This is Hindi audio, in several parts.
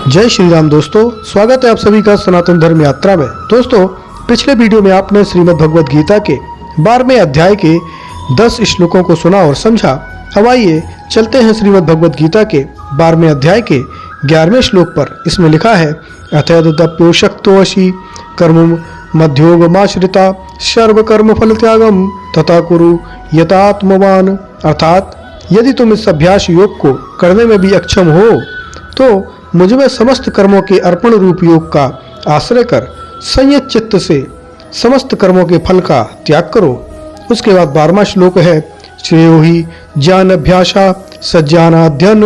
जय श्री राम दोस्तों, स्वागत है आप सभी का सनातन धर्म यात्रा में। दोस्तों, पिछले वीडियो में आपने श्रीमद् भगवद गीता के 12वें अध्याय के 10 श्लोकों को सुना और समझा। अब आइए चलते हैं श्रीमद् भगवद गीता के 12वें अध्याय के 11वें श्लोक पर। इसमें लिखा है, अथयदप्यो शक्तो वशी कर्म मध्योगमाश्रिता सर्व कर्म फल त्यागम तथा कुरु यतात्मवान। अर्थात यदि तुम इस अभ्यास योग को करने में भी अक्षम हो तो मुझमें समस्त कर्मों के अर्पण रूप योग का आश्रय कर संयत चित्त से समस्त कर्मों के फल का त्याग करो। उसके बाद 12वां श्लोक है, श्रेयो ही ज्ञान अभ्यासा सज्ञानाध्ययन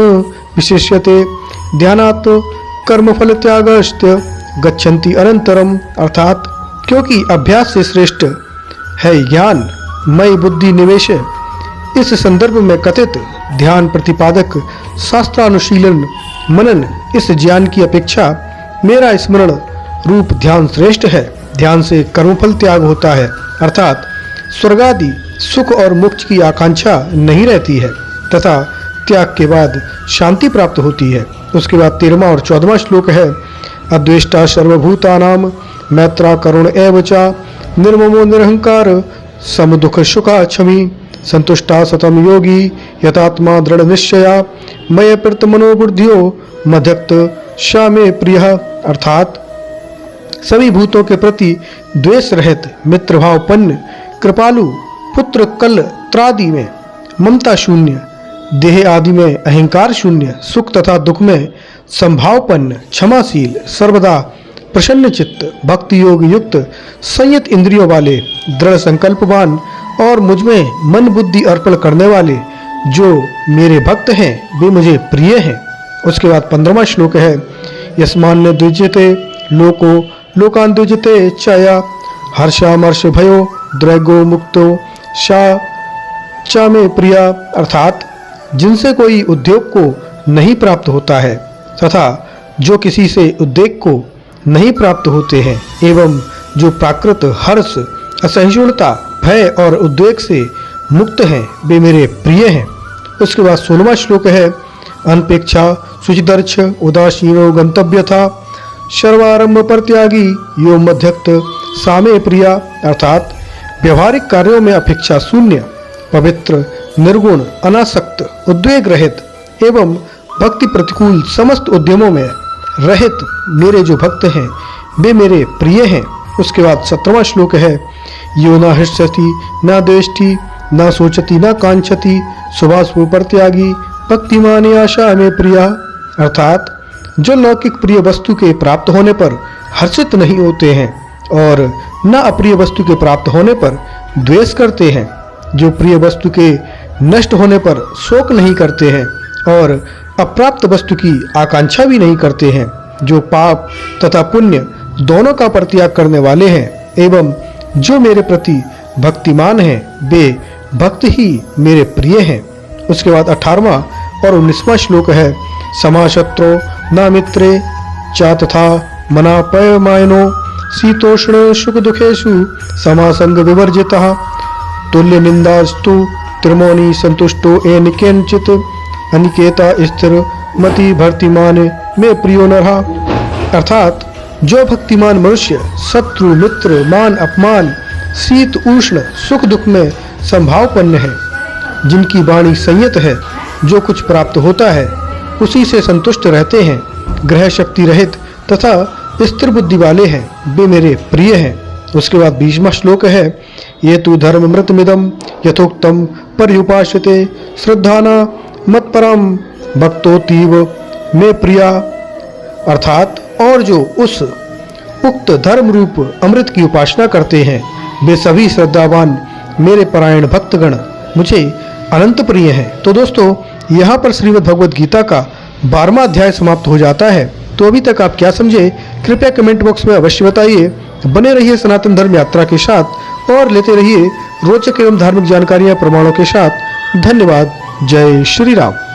विशेष्यते ध्यानात् कर्म फल त्यागश्च गच्छन्ति अनंतरम। अर्थात क्योंकि अभ्यास से श्रेष्ठ है ज्ञान मय बुद्धि निवेश। इस संदर्भ में कथित ध्यान प्रतिपादक शास्त्रानुशीलन मनन इस ज्ञान की अपेक्षा मेरा स्मरण रूप ध्यान श्रेष्ठ है। ध्यान से कर्मफल त्याग होता है, अर्थात स्वर्गादि सुख और मोक्ष की आकांक्षा नहीं रहती है तथा त्याग के बाद शांति प्राप्त होती है। उसके बाद 13वां और 14वां श्लोक है, अद्वेष्टा सर्वभूतानां मैत्रा करुण एव च निर्ममो निरहंकार समदुख सुखा क्षमी संतुष्टा सतम योगी यतात्मा दृढ़ निश्चया मय प्रत मनोबुद्धियो मध्यक्त श्यामे प्रिय। अर्थात सभी भूतों के प्रति द्वेष रहित मित्र भावपन्न कृपालु पुत्र कल त्रादि में ममता शून्य देह आदि में अहंकार शून्य सुख तथा दुख में संभावपन्न क्षमाशील सर्वदा प्रसन्न चित्त भक्ति योग युक्त संयत इंद्रियों वाले दृढ़ संकल्पवान और मुझमें मन बुद्धि अर्पण करने वाले जो मेरे भक्त हैं वे मुझे प्रिय हैं। उसके बाद 15वां श्लोक है, यस्मान्य द्विजते लोको लोकान द्विजते चया हर्षामर्ष भयो द्रैगो मुक्तो शा चा में प्रिया। अर्थात जिनसे कोई उद्योग को नहीं प्राप्त होता है तथा जो किसी से उद्योग को नहीं प्राप्त होते हैं एवं जो प्राकृत हर्ष असहिष्णुता भय और उद्वेग से मुक्त हैं वे मेरे प्रिय हैं। उसके बाद 16वां श्लोक है, अनपेक्षा शुचिदर्श उदासीनो गंतव्य था सर्वारंभ परित्यागी यो मध्यक्त सामे प्रिया। अर्थात व्यवहारिक कार्यों में अपेक्षा शून्य पवित्र निर्गुण अनासक्त उद्वेग रहित एवं भक्ति प्रतिकूल समस्त उद्यमों में रहित मेरे जो भक्त हैं वे मेरे प्रिय हैं। उसके बाद 17वां श्लोक है, यो न हृष्यति न द्वेष्टि न सोचति न कांक्षति शुभाशुभ परित्यागी भक्तिमान आशा में प्रिया। अर्थात जो लौकिक प्रिय वस्तु के प्राप्त होने पर हर्षित नहीं होते हैं और न अप्रिय वस्तु के प्राप्त होने पर द्वेष करते हैं, जो प्रिय वस्तु के नष्ट होने पर शोक नहीं करते हैं और अप्राप्त वस्तु की आकांक्षा भी नहीं करते हैं, जो पाप तथा पुण्य दोनों का परित्याग करने वाले हैं एवं जो मेरे प्रति भक्तिमान हैं वे भक्त ही मेरे प्रिय हैं। उसके बाद 18वां और 19वां श्लोक है, समाशत्रो न मित्रे च तथा मना पयमायनो शीतोष्ण सुख दुखेषु समासंग विवर्जितः तुल्य निंदास्तु त्रिमौनी संतुष्टो एनिकेनचित अनिकेता स्थिर मति भर्तिमान में प्रियो न रहा। अर्थात जो भक्तिमान मनुष्य शत्रु मित्र मान अपमान शीत उष्ण सुख दुख में संभावपन्न है, जिनकी वाणी संयत है, जो कुछ प्राप्त होता है उसी से संतुष्ट रहते हैं, ग्रह शक्ति रहित तथा स्थिर बुद्धि वाले हैं, वे मेरे प्रिय हैं। उसके बाद 20वां श्लोक है, ये तु धर्ममृतमिदं यथोक्तम पर्युपाश्यते श्रद्धाना मत्परम भक्तोतीव में प्रिया। अर्थात और जो उस उक्त धर्म रूप अमृत की उपासना करते हैं वे सभी श्रद्धावान मेरे परायण भक्तगण मुझे अनंत प्रिय हैं। तो दोस्तों, यहाँ पर श्रीमद् भगवद गीता का 12वां अध्याय समाप्त हो जाता है। तो अभी तक आप क्या समझे, कृपया कमेंट बॉक्स में अवश्य बताइए। बने रहिए सनातन धर्म यात्रा के साथ और लेते रहिए रोचक एवं धार्मिक जानकारियाँ प्रमाणों के साथ। धन्यवाद। जय श्री राम।